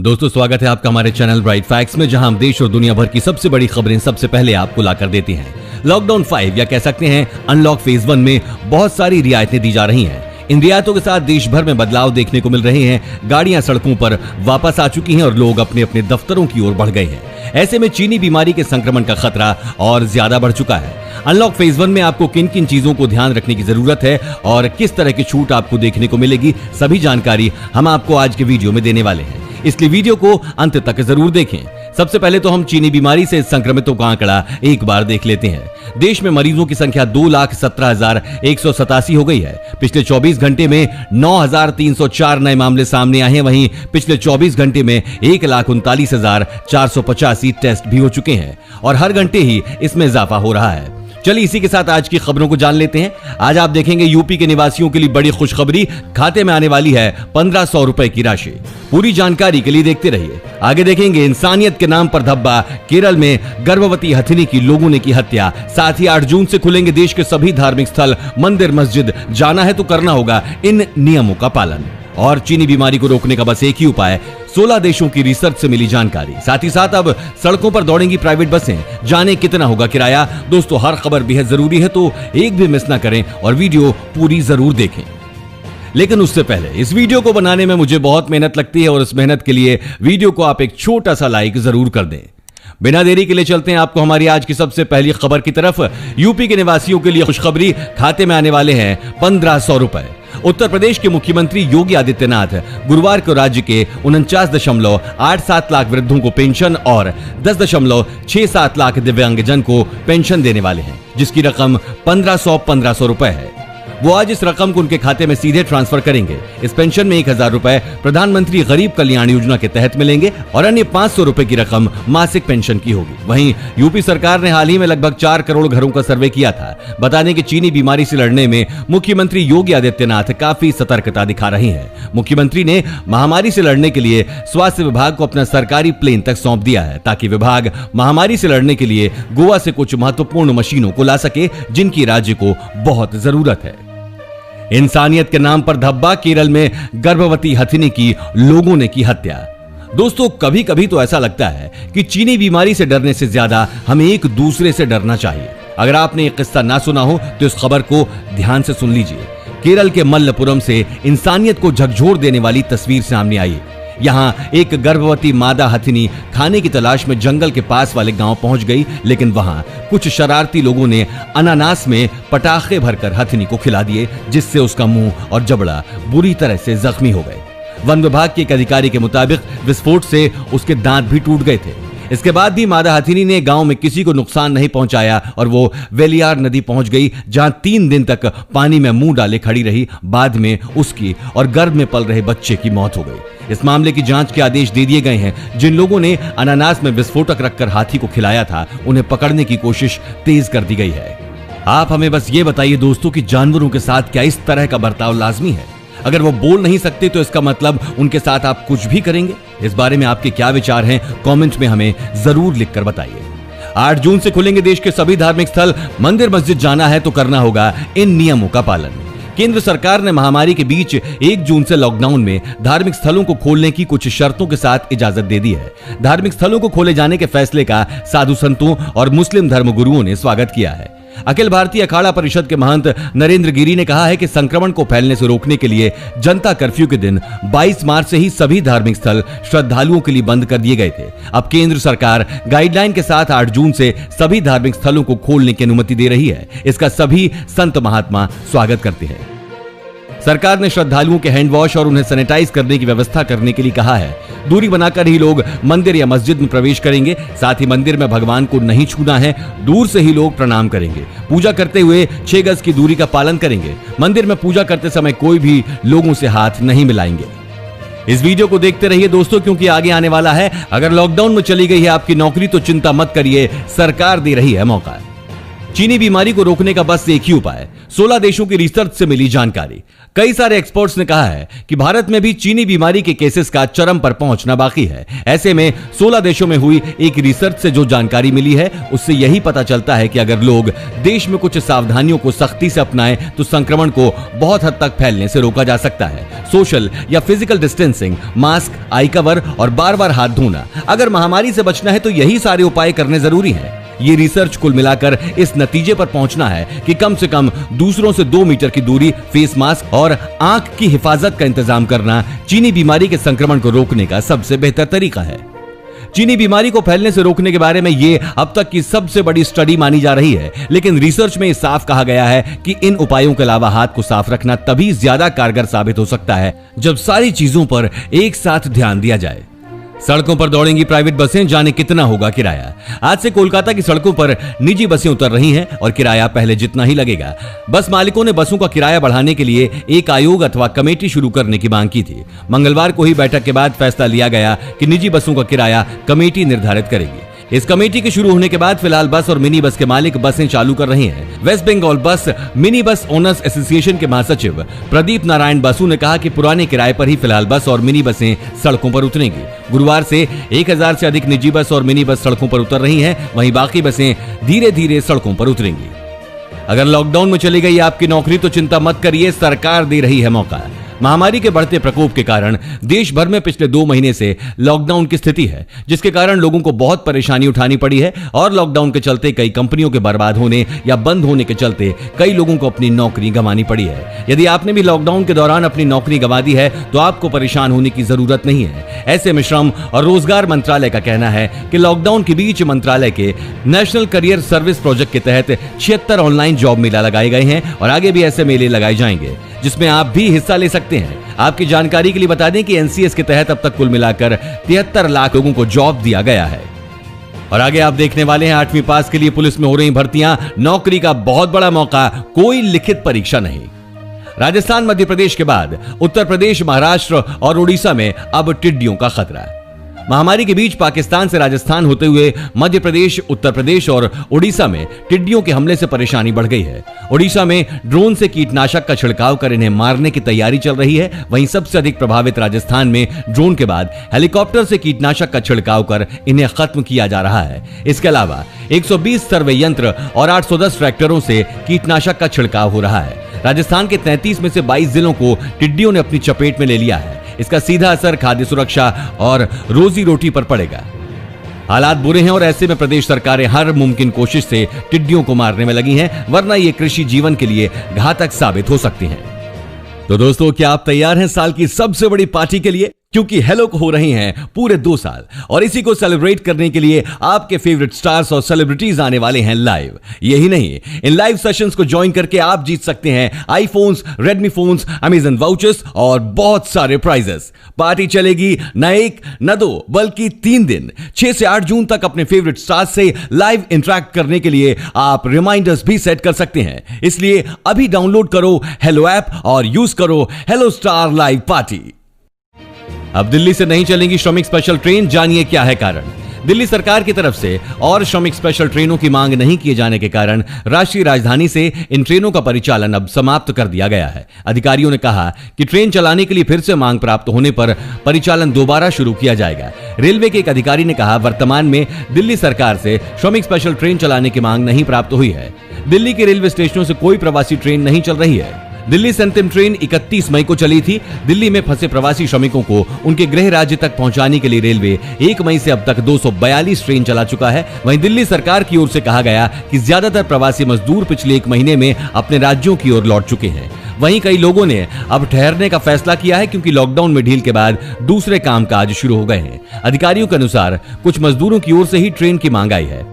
दोस्तों स्वागत है आपका हमारे चैनल ब्राइट फैक्ट्स में, जहां हम देश और दुनिया भर की सबसे बड़ी खबरें सबसे पहले आपको लाकर देते हैं। लॉकडाउन 5 या कह सकते हैं अनलॉक फेज 1 में बहुत सारी रियायतें दी जा रही हैं। इन रियायतों के साथ देश भर में बदलाव देखने को मिल रहे हैं। गाड़ियां सड़कों पर वापस आ चुकी हैं और लोग अपने अपने दफ्तरों की ओर बढ़ गए हैं। ऐसे में चीनी बीमारी के संक्रमण का खतरा और ज्यादा बढ़ चुका है। अनलॉक फेज 1 में आपको किन किन चीजों को ध्यान रखने की जरूरत है और किस तरह की छूट आपको देखने को मिलेगी, सभी जानकारी हम आपको आज के वीडियो में देने वाले हैं, इसलिए वीडियो को अंत तक जरूर देखें। सबसे पहले तो हम चीनी बीमारी से संक्रमितों का आंकड़ा एक बार देख लेते हैं। देश में मरीजों की संख्या 2,17,187 हो गई है। पिछले 24 घंटे में 9,304 नए मामले सामने आए हैं। वहीं पिछले 24 घंटे में 1,39,485 टेस्ट भी हो चुके हैं और हर घंटे ही इसमें इजाफा हो रहा है। चलिए इसी के साथ आज की खबरों को जान लेते हैं। आज आप देखेंगे यूपी के निवासियों के लिए बड़ी खुशखबरी, खाते में आने वाली है 1500 रुपए की राशि। पूरी जानकारी के लिए देखते रहिए। आगे देखेंगे इंसानियत के नाम पर धब्बा, केरल में गर्भवती हथिनी की लोगों ने की हत्या। साथ ही 8 जून से खुलेंगे देश के सभी धार्मिक स्थल, मंदिर, मस्जिद। जाना है तो करना होगा इन नियमों का पालन। और चीनी बीमारी को रोकने का बस एक ही उपाय, 16 देशों की रिसर्च से मिली जानकारी। साथ ही साथ अब सड़कों पर दौड़ेंगी प्राइवेट बसें, जाने कितना होगा किराया। दोस्तों हर खबर बेहद जरूरी है, तो एक भी मिस ना करें और वीडियो पूरी जरूर देखें। लेकिन उससे पहले इस वीडियो को बनाने में मुझे बहुत मेहनत लगती है और इस मेहनत के लिए वीडियो को आप एक छोटा सा लाइक जरूर कर दें। बिना देरी के लिए चलते हैं आपको हमारी आज की सबसे पहली खबर की तरफ। यूपी के निवासियों के लिए खुशखबरी, खाते में आने वाले हैं 1500 रुपए। उत्तर प्रदेश के मुख्यमंत्री योगी आदित्यनाथ गुरुवार को राज्य के 49.87 लाख वृद्धों को पेंशन और 10.67 लाख दिव्यांगजन को पेंशन देने वाले हैं, जिसकी रकम 1500 रुपए है। वो आज इस रकम को उनके खाते में सीधे ट्रांसफर करेंगे। इस पेंशन में 1000 रुपए प्रधानमंत्री गरीब कल्याण योजना के तहत मिलेंगे और अन्य 500 रुपए की रकम मासिक पेंशन की होगी। वहीं यूपी सरकार ने हाल ही में लगभग 4 करोड़ घरों का सर्वे किया था। बता दें कि चीनी बीमारी से लड़ने में मुख्यमंत्री योगी आदित्यनाथ काफी सतर्कता दिखा रही है। मुख्यमंत्री ने महामारी से लड़ने के लिए स्वास्थ्य विभाग को अपना सरकारी प्लेन तक सौंप दिया है, ताकि विभाग महामारी से लड़ने के लिए गोवा से कुछ महत्वपूर्ण मशीनों को ला सके, जिनकी राज्य को बहुत जरूरत है। इंसानियत के नाम पर धब्बा, केरल में गर्भवती हथिनी की लोगों ने की हत्या। दोस्तों कभी कभी तो ऐसा लगता है कि चीनी बीमारी से डरने से ज्यादा हमें एक दूसरे से डरना चाहिए। अगर आपने ये किस्सा ना सुना हो तो इस खबर को ध्यान से सुन लीजिए। केरल के मल्लपुरम से इंसानियत को झकझोर देने वाली तस्वीर सामने आई है। यहाँ एक गर्भवती मादा हथिनी खाने की तलाश में जंगल के पास वाले गांव पहुंच गई, लेकिन वहां कुछ शरारती लोगों ने अनानास में पटाखे भरकर हथिनी को खिला दिए, जिससे उसका मुंह और जबड़ा बुरी तरह से जख्मी हो गए। वन विभाग के एक अधिकारी के मुताबिक विस्फोट से उसके दांत भी टूट गए थे। इसके बाद भी मादा हथिनी ने गांव में किसी को नुकसान नहीं पहुंचाया और वो वेलियार नदी पहुंच गई, जहां 3 दिन तक पानी में मुंह डाले खड़ी रही। बाद में उसकी और गर्भ में पल रहे बच्चे की मौत हो गई। इस मामले की जांच के आदेश दे दिए गए हैं। जिन लोगों ने अनानास में विस्फोटक रखकर हाथी को खिलाया था, उन्हें पकड़ने की कोशिश तेज कर दी गई है। आप हमें बस ये बताइए दोस्तों कि जानवरों के साथ क्या इस तरह का बर्ताव लाजमी है? अगर वो बोल नहीं सकते तो इसका मतलब उनके साथ आप कुछ भी करेंगे? इस बारे में आपके क्या विचार हैं, कमेंट में हमें जरूर लिखकर बताइए। 8 जून से खुलेंगे देश के सभी धार्मिक स्थल, मंदिर, मस्जिद। जाना है तो करना होगा इन नियमों का पालन। केंद्र सरकार ने महामारी के बीच 1 जून से लॉकडाउन में धार्मिक स्थलों को खोलने की कुछ शर्तों के साथ इजाजत दे दी है। धार्मिक स्थलों को खोले जाने के फैसले का साधु संतों और मुस्लिम धर्मगुरुओं ने स्वागत किया है। अखिल भारतीय अखाड़ा परिषद के महंत नरेंद्र गिरी ने कहा है कि संक्रमण को फैलने से रोकने के लिए जनता कर्फ्यू के दिन 22 मार्च से ही सभी धार्मिक स्थल श्रद्धालुओं के लिए बंद कर दिए गए थे। अब केंद्र सरकार गाइडलाइन के साथ 8 जून से सभी धार्मिक स्थलों को खोलने की अनुमति दे रही है। इसका सभी संत महात्मा स्वागत करते हैं। सरकार ने श्रद्धालुओं के हैंड वॉश और उन्हें सैनिटाइज करने की व्यवस्था करने के लिए कहा है। दूरी बनाकर ही लोग मंदिर या मस्जिद में प्रवेश करेंगे। साथ ही मंदिर में भगवान को नहीं छूना है, दूर से ही लोग प्रणाम करेंगे। पूजा करते हुए 6 गज की दूरी का पालन करेंगे। मंदिर में पूजा करते समय कोई भी लोगों से हाथ नहीं मिलाएंगे। इस वीडियो को देखते रहिए दोस्तों, क्योंकि आगे आने वाला है। अगर लॉकडाउन में चली गई है आपकी नौकरी तो चिंता मत करिए, सरकार दे रही है मौका। चीनी बीमारी को रोकने का बस एक ही उपाय, 16 देशों की रिसर्च से मिली जानकारी। कई सारे एक्सपर्ट्स ने कहा है कि भारत में भी चीनी बीमारी के केसेस का चरम पर पहुंचना बाकी है। ऐसे में 16 देशों में हुई एक रिसर्च से जो जानकारी मिली है उससे यही पता चलता है कि अगर लोग देश में कुछ सावधानियों को सख्ती से अपनाएं तो संक्रमण को बहुत हद तक फैलने से रोका जा सकता है। सोशल या physical distancing, mask, I cover और बार बार हाथ धोना। अगर महामारी से बचना है तो यही सारे उपाय करने जरूरी हैं। ये रिसर्च कुल मिलाकर इस नतीजे पर पहुंचना है कि कम से कम दूसरों से 2 मीटर की दूरी, फेस मास्क और आंख की हिफाजत का इंतजाम करना चीनी बीमारी के संक्रमण को रोकने का सबसे बेहतर तरीका है। चीनी बीमारी को फैलने से रोकने के बारे में ये अब तक की सबसे बड़ी स्टडी मानी जा रही है, लेकिन रिसर्च में साफ कहा गया है कि इन उपायों के अलावा हाथ को साफ रखना तभी ज्यादा कारगर साबित हो सकता है जब सारी चीजों पर एक साथ ध्यान दिया जाए। सड़कों पर दौड़ेंगी प्राइवेट बसें, जाने कितना होगा किराया। आज से कोलकाता की सड़कों पर निजी बसें उतर रही हैं और किराया पहले जितना ही लगेगा। बस मालिकों ने बसों का किराया बढ़ाने के लिए एक आयोग अथवा कमेटी शुरू करने की मांग की थी। मंगलवार को ही बैठक के बाद फैसला लिया गया कि निजी बसों का किराया कमेटी निर्धारित करेगी। इस कमेटी के शुरू होने के बाद फिलहाल बस और मिनी बस के मालिक बसें चालू कर रहे हैं। वेस्ट बंगाल बस मिनी बस ओनर्स एसोसिएशन के महासचिव प्रदीप नारायण बासु ने कहा कि पुराने किराए पर ही फिलहाल बस और मिनी बसें सड़कों पर उतरेंगी। गुरुवार से 1000 से अधिक निजी बस और मिनी बस सड़कों पर उतर रही हैं, वहीं बाकी बसें धीरे धीरे सड़कों पर उतरेंगी। अगर लॉकडाउन में चली गई आपकी नौकरी तो चिंता मत करिए, सरकार दे रही है मौका। महामारी के बढ़ते प्रकोप के कारण देश भर में पिछले 2 महीने से लॉकडाउन की स्थिति है, जिसके कारण लोगों को बहुत परेशानी उठानी पड़ी है और लॉकडाउन के चलते कई कंपनियों के बर्बाद होने या बंद होने के चलते कई लोगों को अपनी नौकरी गंवानी पड़ी है। यदि आपने भी लॉकडाउन के दौरान अपनी नौकरी गंवा दी है तो आपको परेशान होने की जरूरत नहीं है। ऐसे में श्रम और रोजगार मंत्रालय का कहना है कि लॉकडाउन के बीच मंत्रालय के नेशनल करियर सर्विस प्रोजेक्ट के तहत 76 ऑनलाइन जॉब मेला लगाए गए हैं और आगे भी ऐसे मेले लगाए जाएंगे जिसमें आप भी हिस्सा ले सकते हैं। आपकी जानकारी के लिए बता दें कि एनसीएस के तहत अब तक कुल मिलाकर 73 लाख लोगों को जॉब दिया गया है। और आगे आप देखने वाले हैं 8वीं पास के लिए पुलिस में हो रही भर्तियां, नौकरी का बहुत बड़ा मौका, कोई लिखित परीक्षा नहीं। राजस्थान, मध्य प्रदेश के बाद उत्तर प्रदेश, महाराष्ट्र और उड़ीसा में अब टिड्डियों का खतरा। महामारी के बीच पाकिस्तान से राजस्थान होते हुए मध्य प्रदेश, उत्तर प्रदेश और उड़ीसा में टिड्डियों के हमले से परेशानी बढ़ गई है। उड़ीसा में ड्रोन से कीटनाशक का छिड़काव कर इन्हें मारने की तैयारी चल रही है। वहीं सबसे अधिक प्रभावित राजस्थान में ड्रोन के बाद हेलीकॉप्टर से कीटनाशक का छिड़काव कर इन्हें खत्म किया जा रहा है। इसके अलावा 120 सर्वे यंत्र और 810 ट्रैक्टरों से कीटनाशक का छिड़काव हो रहा है। राजस्थान के 33 में से 22 जिलों को टिड्डियों ने अपनी चपेट में ले लिया है। इसका सीधा असर खाद्य सुरक्षा और रोजी रोटी पर पड़ेगा। हालात बुरे हैं और ऐसे में प्रदेश सरकारें हर मुमकिन कोशिश से टिड्डियों को मारने में लगी हैं, वरना ये कृषि जीवन के लिए घातक साबित हो सकती हैं। तो दोस्तों, क्या आप तैयार हैं साल की सबसे बड़ी पार्टी के लिए? क्योंकि हेलो को हो रही हैं पूरे 2 साल और इसी को सेलिब्रेट करने के लिए आपके फेवरेट स्टार्स और सेलिब्रिटीज आने वाले हैं लाइव। यही नहीं, इन लाइव सेशंस को ज्वाइन करके आप जीत सकते हैं iPhones, Redmi phones, Amazon vouchers और बहुत सारे प्राइजेस। पार्टी चलेगी न 1 न 2 बल्कि 3 दिन। 6 से 8 जून तक अपने फेवरेट स्टार्स से लाइव इंटरेक्ट करने के लिए आप रिमाइंडर्स भी सेट कर सकते हैं। इसलिए अभी डाउनलोड करो हेलो ऐप और यूज करो हेलो स्टार लाइव पार्टी। अब दिल्ली से नहीं चलेंगी श्रमिक स्पेशल ट्रेन, जानिए क्या है कारण। दिल्ली सरकार की तरफ से और श्रमिक स्पेशल ट्रेनों की मांग नहीं किए जाने के कारण राष्ट्रीय राजधानी से इन ट्रेनों का परिचालन अब समाप्त कर दिया गया है। अधिकारियों ने कहा कि ट्रेन चलाने के लिए फिर से मांग प्राप्त होने पर परिचालन दोबारा शुरू किया जाएगा। रेलवे के एक अधिकारी ने कहा, वर्तमान में दिल्ली सरकार से श्रमिक स्पेशल ट्रेन चलाने की मांग नहीं प्राप्त हुई है। दिल्ली के रेलवे स्टेशनों से कोई प्रवासी ट्रेन नहीं चल रही है। दिल्ली से अंतिम ट्रेन 31 मई को चली थी। दिल्ली में फंसे प्रवासी श्रमिकों को उनके गृह राज्य तक पहुंचाने के लिए रेलवे 1 मई से अब तक 242 ट्रेन चला चुका है। वहीं दिल्ली सरकार की ओर से कहा गया कि ज्यादातर प्रवासी मजदूर पिछले 1 महीने में अपने राज्यों की ओर लौट चुके हैं। वहीं कई लोगों ने अब ठहरने का फैसला किया है क्योंकि लॉकडाउन में ढील के बाद दूसरे कामकाज शुरू हो गए हैं। अधिकारियों के अनुसार कुछ मजदूरों की ओर से ही ट्रेन की मांग आई है।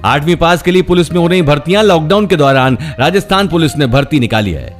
8वीं पास के लिए पुलिस में हो रही भर्तियां, लॉकडाउन के दौरान राजस्थान पुलिस ने भर्ती निकाली है।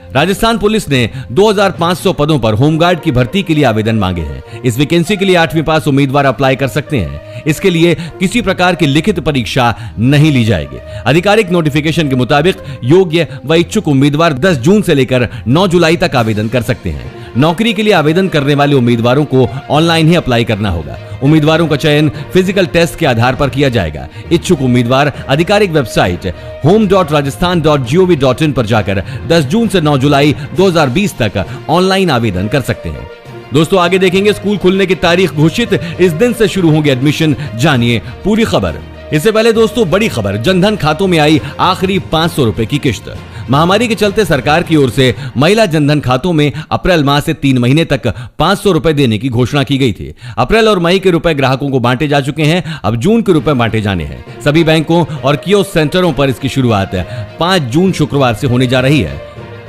राजस्थान पुलिस ने 2500 पदों पर होमगार्ड की भर्ती के लिए आवेदन मांगे हैं। इस वैकेंसी के लिए 8वीं पास उम्मीदवार अप्लाई कर सकते हैं। इसके लिए किसी प्रकार की लिखित परीक्षा नहीं ली जाएगी। आधिकारिक नोटिफिकेशन के मुताबिक योग्य व इच्छुक उम्मीदवार 10 जून से लेकर 9 जुलाई तक आवेदन कर सकते हैं। नौकरी के लिए आवेदन करने वाले उम्मीदवारों को ऑनलाइन ही अप्लाई करना होगा। उम्मीदवारों का चयन फिजिकल टेस्ट के आधार पर किया जाएगा। इच्छुक उम्मीदवार आधिकारिक वेबसाइट home.rajasthan.gov.in पर जाकर 10 जून से 9 जुलाई 2020 तक ऑनलाइन आवेदन कर सकते हैं। दोस्तों आगे देखेंगे स्कूल खुलने की तारीख घोषित, इस दिन से शुरू होंगे एडमिशन, जानिए पूरी खबर। इससे पहले दोस्तों बड़ी खबर, जनधन खातों में आई आखिरी 500 रुपए की किश्त। महामारी के चलते सरकार की ओर से महिला जनधन खातों में अप्रैल माह से 3 महीने तक 500 रुपए देने की घोषणा की गई थी। अप्रैल और मई के रुपए ग्राहकों को बांटे जा चुके हैं, अब जून के रुपए बांटे जाने हैं। सभी बैंकों और कियोस्क सेंटरों पर इसकी शुरुआत 5 जून शुक्रवार से होने जा रही है।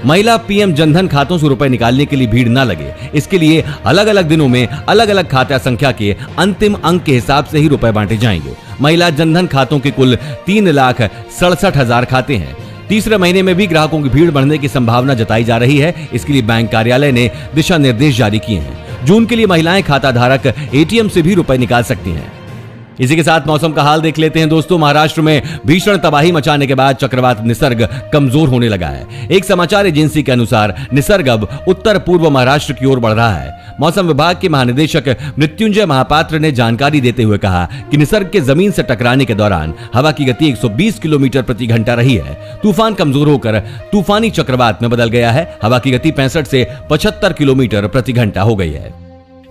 महिला पीएम जनधन खातों से रुपए निकालने के लिए भीड़ न लगे, इसके लिए अलग अलग दिनों में अलग अलग खाता संख्या के अंतिम अंक के हिसाब से ही रुपए बांटे जाएंगे। महिला जनधन खातों के कुल 3,67,000 खाते हैं। तीसरे महीने में भी ग्राहकों की भीड़ बढ़ने की संभावना जताई जा रही है। इसके लिए बैंक कार्यालय ने दिशा निर्देश जारी किए हैं। जून के लिए महिलाएं खाता धारक एटीएम से भी रुपए निकाल सकती हैं। इसी के साथ मौसम का हाल देख लेते हैं दोस्तों। महाराष्ट्र में भीषण तबाही मचाने के बाद चक्रवात निसर्ग कमजोर होने लगा है। एक समाचार एजेंसी के अनुसार निसर्ग अब उत्तर पूर्व महाराष्ट्र की ओर बढ़ रहा है। मौसम विभाग के महानिदेशक मृत्युंजय महापात्र ने जानकारी देते हुए कहा कि निसर्ग के जमीन से टकराने के दौरान हवा की गति 120 किलोमीटर प्रति घंटा रही है। तूफान कमजोर होकर तूफानी चक्रवात में बदल गया है। हवा की गति 65 से 75 किलोमीटर प्रति घंटा हो गई है।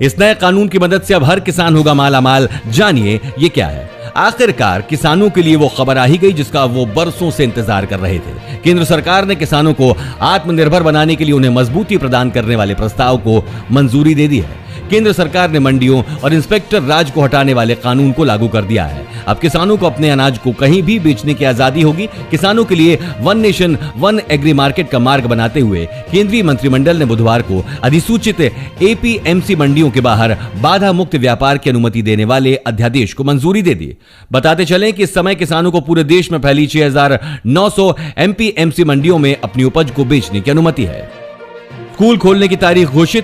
इस नए कानून की मदद से अब हर किसान होगा मालामाल, जानिए ये क्या है। आखिरकार किसानों के लिए वो खबर आ ही गई जिसका वो बरसों से इंतजार कर रहे थे। केंद्र सरकार ने किसानों को आत्मनिर्भर बनाने के लिए उन्हें मजबूती प्रदान करने वाले प्रस्ताव को मंजूरी दे दी है। केंद्र सरकार ने मंडियों और इंस्पेक्टर राज को हटाने वाले कानून को लागू कर दिया है। अब किसानों को अपने अनाज को कहीं भी बेचने की आजादी होगी। किसानों के लिए one nation one agri market का मार्ग बनाते हुए केंद्रीय मंत्रिमंडल ने बुधवार को अधिसूचित एपीएमसी मंडियों के बाहर बाधा मुक्त व्यापार की अनुमति देने वाले अध्यादेश को मंजूरी दे दी। बताते चलें कि इस समय किसानों को पूरे देश में फैली 6,900 एमपीएमसी मंडियों में अपनी उपज को बेचने की अनुमति है। स्कूल खोलने की तारीख घोषित,